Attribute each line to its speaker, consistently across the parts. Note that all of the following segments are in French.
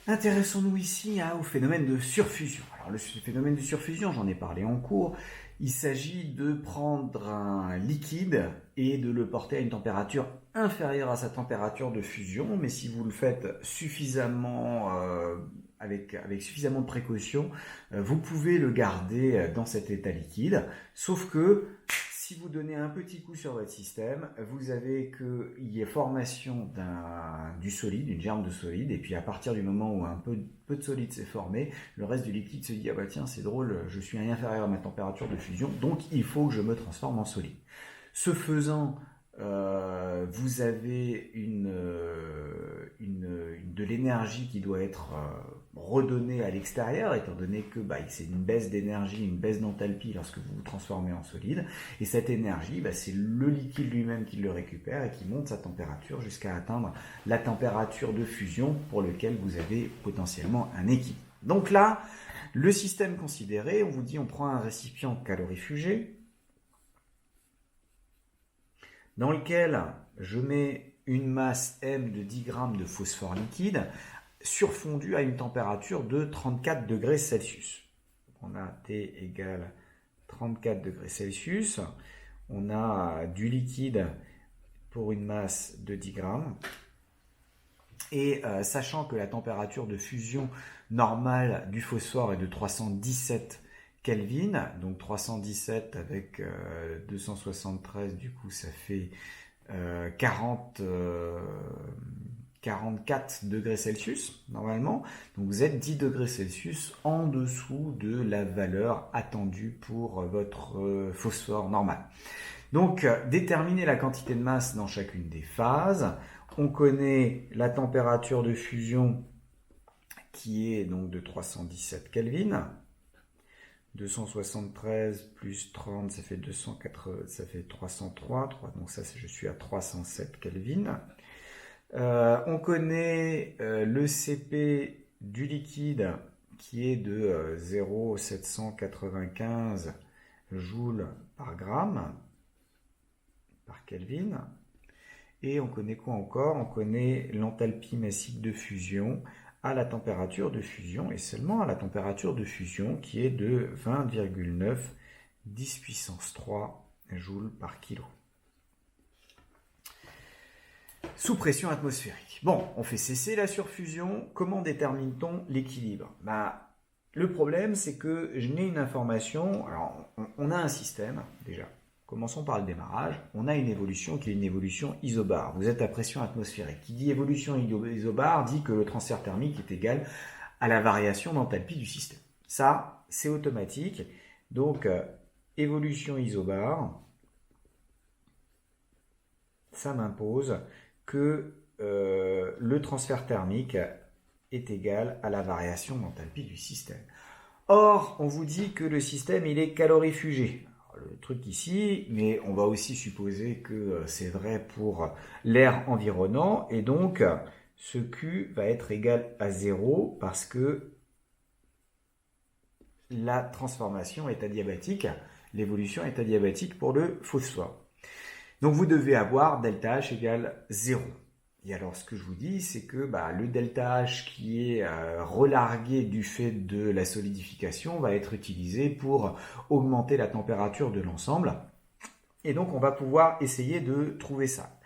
Speaker 1: Intéressons-nous ici au phénomène de surfusion. Alors le phénomène de surfusion, j'en ai parlé en cours. Il s'agit de prendre un liquide et de le porter à une température inférieure à sa température de fusion, mais si vous le faites suffisamment avec suffisamment de précaution, vous pouvez le garder dans cet état liquide, sauf que si vous donnez un petit coup sur votre système, vous avez qu'il y ait formation du solide, d'une germe de solide, et puis à partir du moment où un peu de solide s'est formé, le reste du liquide se dit « Ah bah tiens, c'est drôle, je suis inférieur à ma température de fusion, donc il faut que je me transforme en solide ». Ce faisant, vous avez de l'énergie qui doit être redonnée à l'extérieur, étant donné que c'est une baisse d'énergie, une baisse d'enthalpie lorsque vous vous transformez en solide. Et cette énergie, c'est le liquide lui-même qui le récupère et qui monte sa température jusqu'à atteindre la température de fusion pour laquelle vous avez potentiellement un équilibre. Donc là, le système considéré, on vous dit on prend un récipient calorifugé, dans lequel je mets une masse M de 10 grammes de phosphore liquide surfondu à une température de 34 degrés Celsius. On a T égale 34 degrés Celsius. On a du liquide pour une masse de 10 grammes. Et sachant que la température de fusion normale du phosphore est de 317 Kelvin, donc 317 avec 273, du coup ça fait 44 degrés Celsius normalement, donc vous êtes 10 degrés Celsius en dessous de la valeur attendue pour votre phosphore normal. Donc déterminer la quantité de masse dans chacune des phases. On connaît la température de fusion qui est donc de 317 Kelvin. 273 plus 30, ça fait 280, ça fait 303, donc ça je suis à 307 Kelvin. On connaît le CP du liquide qui est de 0,795 joules par gramme par Kelvin. Et on connaît quoi encore? On connaît l'enthalpie massique de fusion à la température de fusion et seulement à la température de fusion qui est de 20,9 10 puissance 3 joules par kilo. Sous pression atmosphérique. Bon, on fait cesser la surfusion. Comment détermine-t-on l'équilibre? Le problème, c'est que je n'ai une information. Alors, on a un système déjà. Commençons par le démarrage. On a une évolution qui est une évolution isobare. Vous êtes à pression atmosphérique. Qui dit évolution isobare dit que le transfert thermique est égal à la variation d'enthalpie du système. Ça, c'est automatique. Donc, évolution isobare, ça m'impose que le transfert thermique est égal à la variation d'enthalpie du système. Or, on vous dit que le système, il est calorifugé. Le truc ici, mais on va aussi supposer que c'est vrai pour l'air environnant, et donc ce Q va être égal à 0 parce que la transformation est adiabatique, l'évolution est adiabatique pour le phosphore. Donc vous devez avoir delta H égale 0. Et alors ce que je vous dis, c'est que le delta H qui est relargué du fait de la solidification va être utilisé pour augmenter la température de l'ensemble. Et donc on va pouvoir essayer de trouver ça.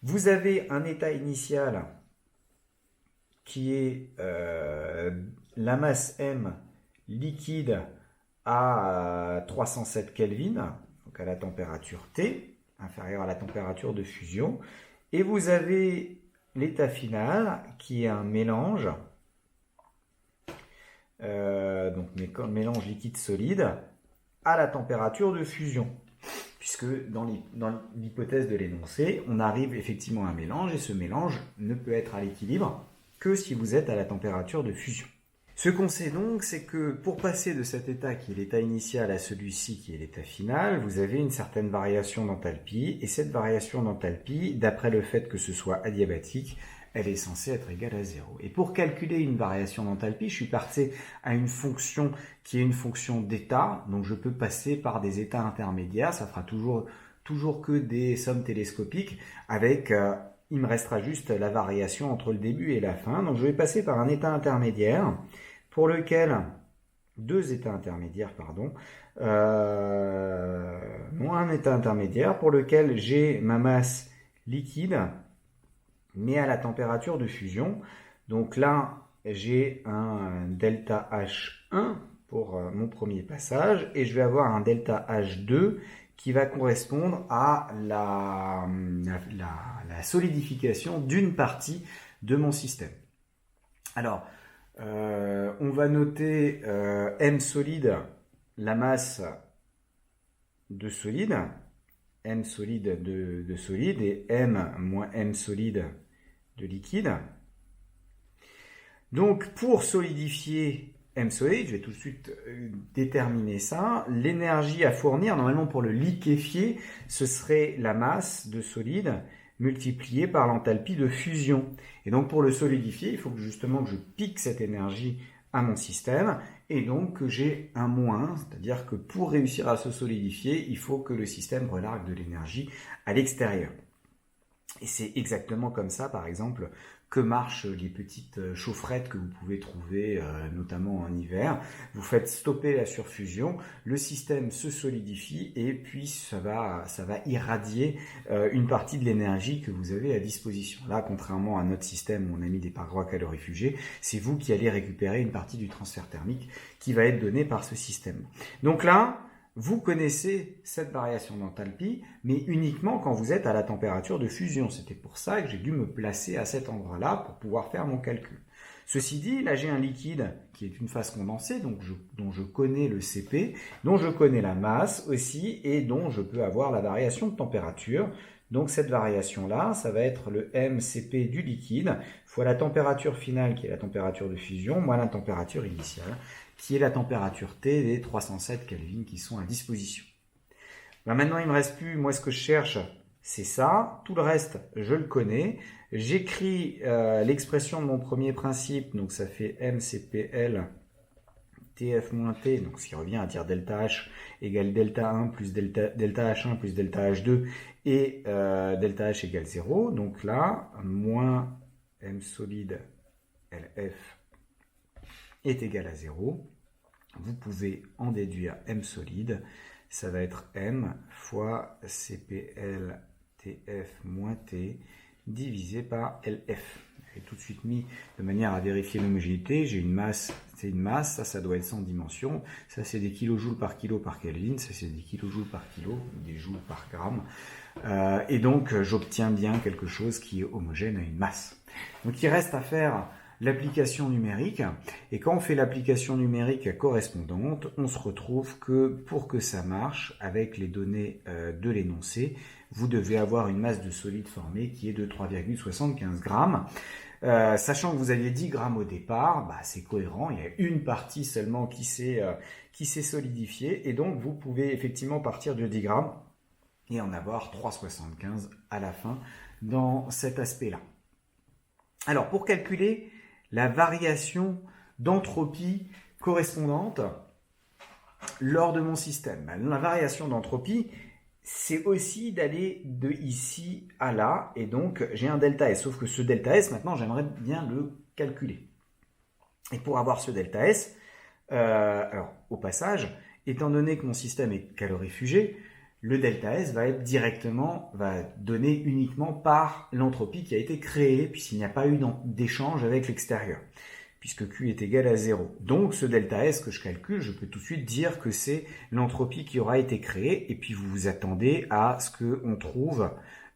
Speaker 1: Vous avez un état initial qui est la masse M liquide à 307 Kelvin, donc à la température T, inférieure à la température de fusion. Et vous avez l'état final qui est un mélange, donc mélange liquide-solide à la température de fusion. Puisque dans l'hypothèse de l'énoncé, on arrive effectivement à un mélange et ce mélange ne peut être à l'équilibre que si vous êtes à la température de fusion. Ce qu'on sait donc, c'est que pour passer de cet état qui est l'état initial à celui-ci qui est l'état final, vous avez une certaine variation d'enthalpie, et cette variation d'enthalpie, d'après le fait que ce soit adiabatique, elle est censée être égale à 0. Et pour calculer une variation d'enthalpie, je suis passé à une fonction qui est une fonction d'état, donc je peux passer par des états intermédiaires, ça fera toujours que des sommes télescopiques avec il me restera juste la variation entre le début et la fin. Donc je vais passer par un état intermédiaire pour lequel, deux états intermédiaires, pardon, un état intermédiaire pour lequel j'ai ma masse liquide, mais à la température de fusion. Donc là, j'ai un delta H1 pour mon premier passage, et je vais avoir un delta H2 qui va correspondre à la solidification d'une partie de mon système. Alors, on va noter M solide, la masse de solide, M solide de solide, et M moins M solide de liquide. Donc, pour solidifier M solide, je vais tout de suite déterminer ça. L'énergie à fournir, normalement pour le liquéfier, ce serait la masse de solide multipliée par l'enthalpie de fusion. Et donc pour le solidifier, il faut que justement que je pique cette énergie à mon système, et donc que j'ai un moins, c'est-à-dire que pour réussir à se solidifier, il faut que le système relargue de l'énergie à l'extérieur. Et c'est exactement comme ça, par exemple, que marchent les petites chaufferettes que vous pouvez trouver, notamment en hiver. Vous faites stopper la surfusion, le système se solidifie et puis ça va irradier une partie de l'énergie que vous avez à disposition. Là, contrairement à notre système où on a mis des parois calorifugées, c'est vous qui allez récupérer une partie du transfert thermique qui va être donné par ce système. Donc là, vous connaissez cette variation d'enthalpie, mais uniquement quand vous êtes à la température de fusion. C'était pour ça que j'ai dû me placer à cet endroit-là pour pouvoir faire mon calcul. Ceci dit, là j'ai un liquide qui est une phase condensée, dont je connais le Cp, dont je connais la masse aussi, et dont je peux avoir la variation de température. Donc cette variation-là, ça va être le mCp du liquide, fois la température finale qui est la température de fusion, moins la température initiale, qui est la température T des 307 Kelvin qui sont à disposition. Ben maintenant, il ne me reste plus, moi ce que je cherche, c'est ça. Tout le reste, je le connais. J'écris l'expression de mon premier principe, donc ça fait mCpL Tf-T, donc ce qui revient à dire delta H égale delta 1 plus delta H1 plus delta H2, et delta H égale 0. Donc là, moins m solide LF est égal à 0. Vous pouvez en déduire m solide, ça va être m fois CPL TF moins T divisé par LF. J'ai tout de suite mis de manière à vérifier l'homogénéité. J'ai une masse, c'est une masse, ça doit être sans dimension. Ça c'est des kilojoules par kilo par Kelvin, ça c'est des kilojoules par kilo, des joules par gramme. Et donc j'obtiens bien quelque chose qui est homogène à une masse. Donc il reste à faire l'application numérique, et quand on fait l'application numérique correspondante, on se retrouve que pour que ça marche avec les données de l'énoncé, vous devez avoir une masse de solide formée qui est de 3,75 grammes. Sachant que vous aviez 10 grammes au départ, bah, c'est cohérent, il y a une partie seulement qui s'est solidifiée, et donc vous pouvez effectivement partir de 10 grammes et en avoir 3,75 à la fin dans cet aspect-là. Alors pour calculer la variation d'entropie correspondante lors de mon système. La variation d'entropie, c'est aussi d'aller de ici à là, et donc j'ai un delta S, sauf que ce delta S, maintenant, j'aimerais bien le calculer. Et pour avoir ce delta S, alors au passage, étant donné que mon système est calorifugé, le delta S va donner uniquement par l'entropie qui a été créée, puisqu'il n'y a pas eu d'échange avec l'extérieur, puisque Q est égal à 0. Donc ce delta S que je calcule, je peux tout de suite dire que c'est l'entropie qui aura été créée, et puis vous vous attendez à ce qu'on trouve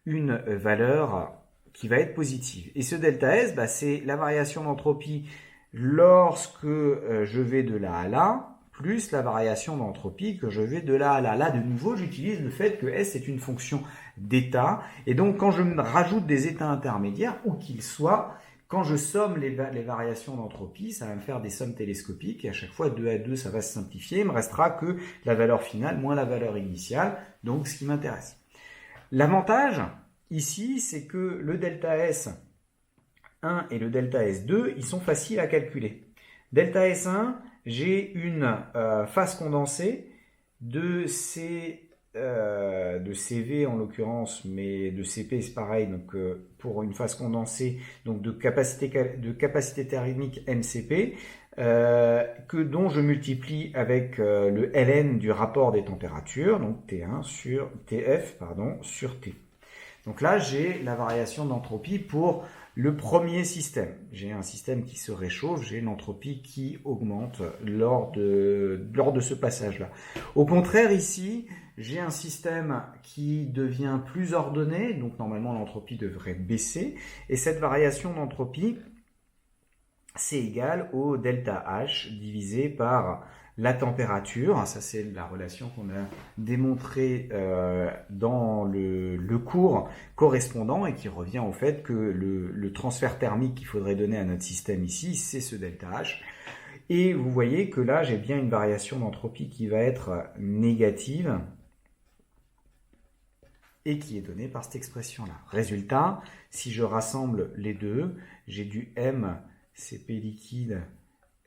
Speaker 1: une valeur qui va être positive. Et ce delta S, c'est la variation d'entropie lorsque je vais de là à là, plus la variation d'entropie que je vais de là à là. Là, de nouveau, j'utilise le fait que S est une fonction d'état. Et donc, quand je rajoute des états intermédiaires, où qu'ils soient, quand je somme les variations d'entropie, ça va me faire des sommes télescopiques. Et à chaque fois, 2 à 2, ça va se simplifier. Il me restera que la valeur finale moins la valeur initiale. Donc, ce qui m'intéresse. L'avantage, ici, c'est que le delta S1 et le delta S2, ils sont faciles à calculer. Delta S1, j'ai une phase condensée de ces de CV en l'occurrence, mais de CP c'est pareil, donc pour une phase condensée, donc de capacité thermique MCP, dont je multiplie avec le ln du rapport des températures, donc T1 sur TF pardon, sur T. Donc là, j'ai la variation d'entropie pour le premier système. J'ai un système qui se réchauffe, j'ai une entropie qui augmente lors de ce passage-là. Au contraire, ici, j'ai un système qui devient plus ordonné, donc normalement l'entropie devrait baisser, et cette variation d'entropie, c'est égal au delta H divisé par la température. Ça, c'est la relation qu'on a démontrée dans le cours correspondant et qui revient au fait que le transfert thermique qu'il faudrait donner à notre système ici, c'est ce delta H. Et vous voyez que là, j'ai bien une variation d'entropie qui va être négative et qui est donnée par cette expression-là. Résultat, si je rassemble les deux, j'ai du M CP liquide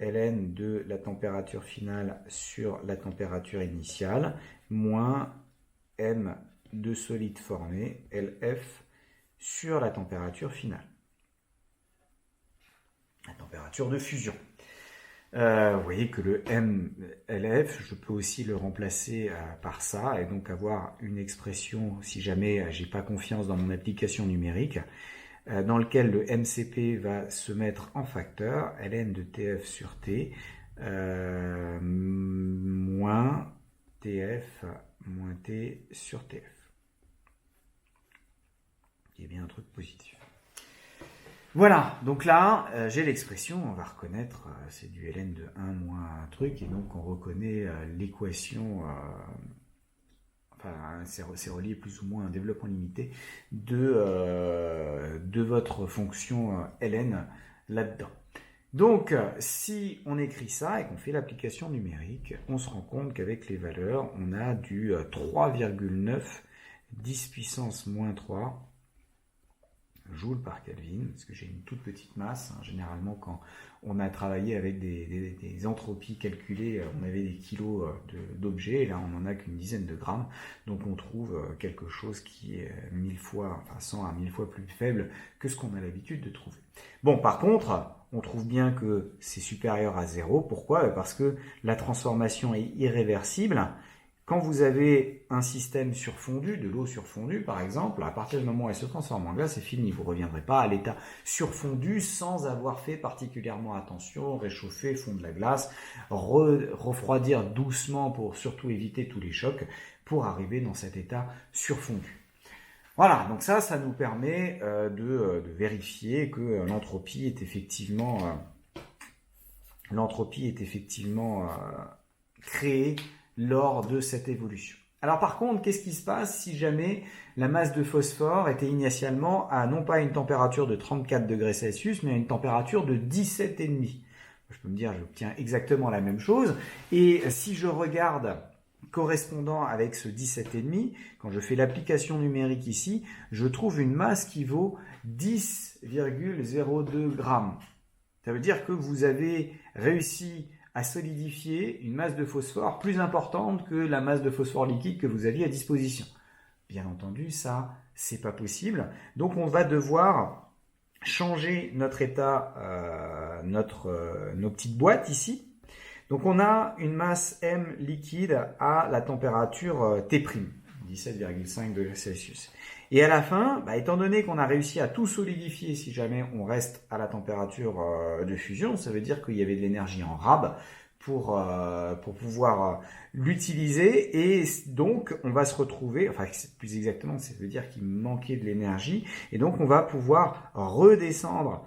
Speaker 1: ln de la température finale sur la température initiale, moins M de solide formé, LF, sur la température finale. La température de fusion. Vous voyez que le MLF, je peux aussi le remplacer par ça, et donc avoir une expression, si jamais j'ai pas confiance dans mon application numérique, dans lequel le MCP va se mettre en facteur, ln de TF sur T, moins TF moins T sur TF. Qui est bien un truc positif. Voilà, donc là, j'ai l'expression, on va reconnaître, c'est du ln de 1 moins un truc, et donc on reconnaît l'équation... Enfin, c'est relié plus ou moins à un développement limité de votre fonction ln là-dedans. Donc, si on écrit ça et qu'on fait l'application numérique, on se rend compte qu'avec les valeurs, on a du 3,9 10 puissance moins 3 joules par Kelvin, parce que j'ai une toute petite masse. Généralement, quand on a travaillé avec des entropies calculées, on avait des kilos d'objets, et là on n'en a qu'une dizaine de grammes, donc on trouve quelque chose qui est 100 à 1000 fois plus faible que ce qu'on a l'habitude de trouver. Bon, par contre, on trouve bien que c'est supérieur à 0. Pourquoi ? Parce que la transformation est irréversible. Quand vous avez un système surfondu, de l'eau surfondue par exemple, à partir du moment où elle se transforme en glace, c'est fini. Vous ne reviendrez pas à l'état surfondu sans avoir fait particulièrement attention, réchauffer, fondre la glace, refroidir doucement pour surtout éviter tous les chocs, pour arriver dans cet état surfondu. Voilà, donc ça nous permet de vérifier que l'entropie est effectivement créée lors de cette évolution. Alors par contre, qu'est-ce qui se passe si jamais la masse de phosphore était initialement à non pas une température de 34 degrés Celsius, mais à une température de 17,5 ? Je peux me dire, j'obtiens exactement la même chose. Et si je regarde correspondant avec ce 17,5, quand je fais l'application numérique ici, je trouve une masse qui vaut 10,02 grammes. Ça veut dire que vous avez réussi à solidifier une masse de phosphore plus importante que la masse de phosphore liquide que vous aviez à disposition. Bien entendu, ça, c'est pas possible. Donc, on va devoir changer notre état, nos petites boîtes ici. Donc, on a une masse M liquide à la température T', 17,5 degrés Celsius. Et à la fin, étant donné qu'on a réussi à tout solidifier, si jamais on reste à la température de fusion, ça veut dire qu'il y avait de l'énergie en rab pour pouvoir l'utiliser, et donc on va se retrouver, enfin plus exactement, ça veut dire qu'il manquait de l'énergie, et donc on va pouvoir redescendre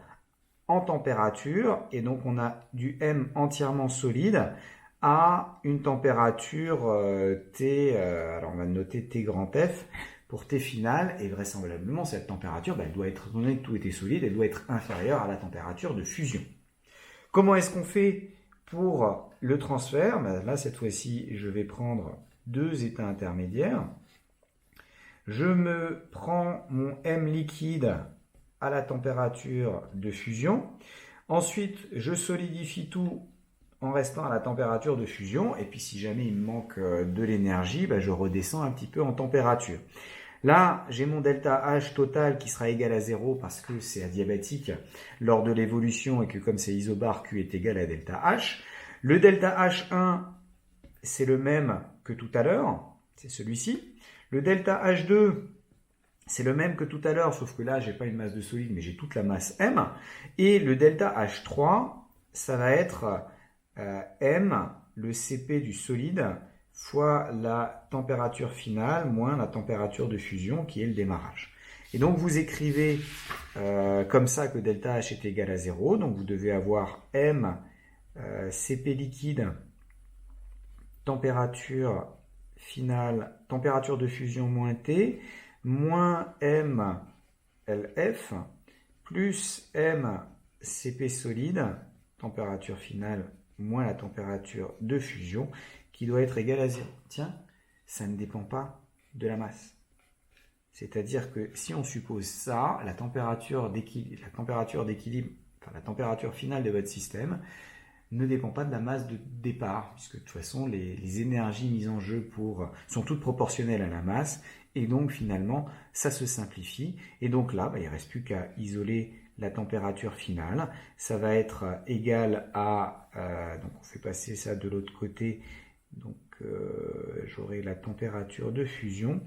Speaker 1: en température, et donc on a du M entièrement solide à une température T, alors on va noter T grand F, pour T final, et vraisemblablement cette température, elle doit être, étant donné que tout était solide, elle doit être inférieure à la température de fusion. Comment est-ce qu'on fait pour le transfert ? Là, cette fois-ci, je vais prendre deux états intermédiaires. Je me prends mon M liquide à la température de fusion. Ensuite, je solidifie tout en restant à la température de fusion. Et puis si jamais il me manque de l'énergie, bah, je redescends un petit peu en température. Là, j'ai mon delta H total qui sera égal à 0 parce que c'est adiabatique lors de l'évolution et que comme c'est isobar, Q est égal à delta H. Le delta H1, c'est le même que tout à l'heure, c'est celui-ci. Le delta H2, c'est le même que tout à l'heure, sauf que là, j'ai pas une masse de solide, mais j'ai toute la masse M. Et le delta H3, ça va être M, le Cp du solide, fois la température finale, moins la température de fusion, qui est le démarrage. Et donc, vous écrivez comme ça que delta H est égal à 0. Donc, vous devez avoir M, Cp liquide, température finale, température de fusion moins T, moins M LF, plus M Cp solide, température finale moins la température de fusion, qui doit être égale à 0. Tiens, ça ne dépend pas de la masse. C'est-à-dire que si on suppose ça, la température d'équilibre, enfin la température finale de votre système, ne dépend pas de la masse de départ, puisque de toute façon, les énergies mises en jeu sont toutes proportionnelles à la masse, et donc finalement, ça se simplifie. Et donc là, il ne reste plus qu'à isoler la température finale. Ça va être égal à, donc on fait passer ça de l'autre côté, donc j'aurai la température de fusion,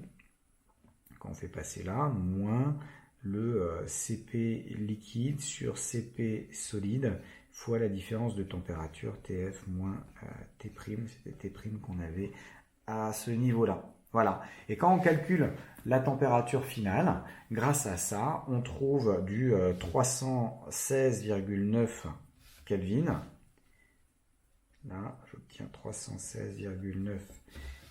Speaker 1: quand on fait passer là, moins le Cp liquide sur Cp solide, fois la différence de température TF moins T', c'était T' qu'on avait à ce niveau-là. Voilà. Et quand on calcule la température finale, grâce à ça, on trouve du 316,9 Kelvin. Là, j'obtiens 316,9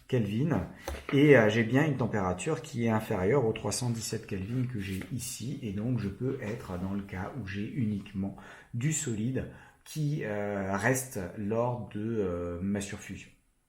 Speaker 1: Kelvin. Et j'ai bien une température qui est inférieure aux 317 Kelvin que j'ai ici. Et donc, je peux être dans le cas où j'ai uniquement du solide qui reste lors de ma surfusion.